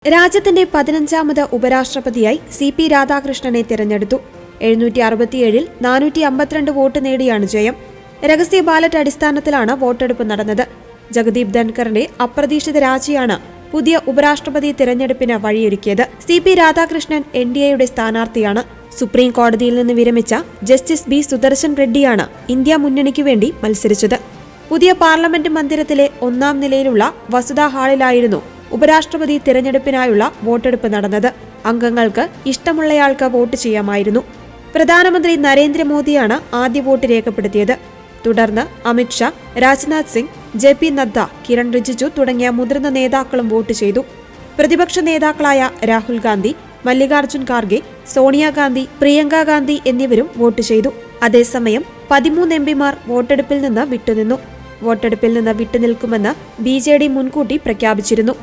രാജ്യത്തിന്റെ 15ാമത് ഉപരാഷ്ട്രപതിയായി സി.പി. രാധാകൃഷ്ണനെ തിരഞ്ഞെടുത്തു. 767-ൽ 452 വോട്ട് നേടിയാണ് ജയം. രഹസ്യ ബാലറ്റ് അടിസ്ഥാനത്തിലാണ് വോട്ടെടുപ്പ് നടന്നത്. ജഗദീപ് ധൻകറിന്റെ അപ്രതീക്ഷിത രാജിയാണ് പുതിയ ഉപരാഷ്ട്രപതി തിരഞ്ഞെടുപ്പിന് വഴിയൊരുക്കിയത്. സി.പി. രാധാകൃഷ്ണൻ എൻ.ഡി.എയുടെ സ്ഥാനാർത്ഥിയാണ്. സുപ്രീം കോടതിയിൽ നിന്ന് വിരമിച്ച ജസ്റ്റിസ് ബി. സുദർശൻ റെഡ്ഡിയാണ് ഇന്ത്യ മുന്നണിക്ക് വേണ്ടി മത്സരിച്ചത്. പുതിയ പാർലമെന്റ് മന്ദിരത്തിലെ 1ാം നിലയിലുള്ള വസുധാ ഹാളിലായിരുന്നു ഉപരാഷ്ട്രപതി തിരഞ്ഞെടുപ്പിനായുള്ള വോട്ടെടുപ്പ് നടന്നത്. അംഗങ്ങൾക്ക് ഇഷ്ടമുള്ളയാൾക്ക് വോട്ട് ചെയ്യാമായിരുന്നു. പ്രധാനമന്ത്രി നരേന്ദ്രമോദിയാണ് ആദ്യ വോട്ട് രേഖപ്പെടുത്തിയത്. തുടർന്ന് അമിത്ഷാ, രാജ്നാഥ് സിംഗ്, ജെ.പി. നദ്ദ, കിരൺ റിജിജു തുടങ്ങിയ മുതിർന്ന നേതാക്കളും വോട്ട് ചെയ്തു. പ്രതിപക്ഷ നേതാക്കളായ രാഹുൽ ഗാന്ധി, മല്ലികാർജ്ജുൻ ഖാർഗെ, സോണിയാഗാന്ധി, പ്രിയങ്ക ഗാന്ധി എന്നിവരും വോട്ട് ചെയ്തു. അതേസമയം 13 എംപിമാർ വോട്ടെടുപ്പിൽ നിന്ന് വിട്ടുനിന്നു. വോട്ടെടുപ്പിൽ നിന്ന് വിട്ടുനിൽക്കുമെന്ന് ബി.ജെ.ഡി. മുൻകൂട്ടി പ്രഖ്യാപിച്ചിരുന്നു.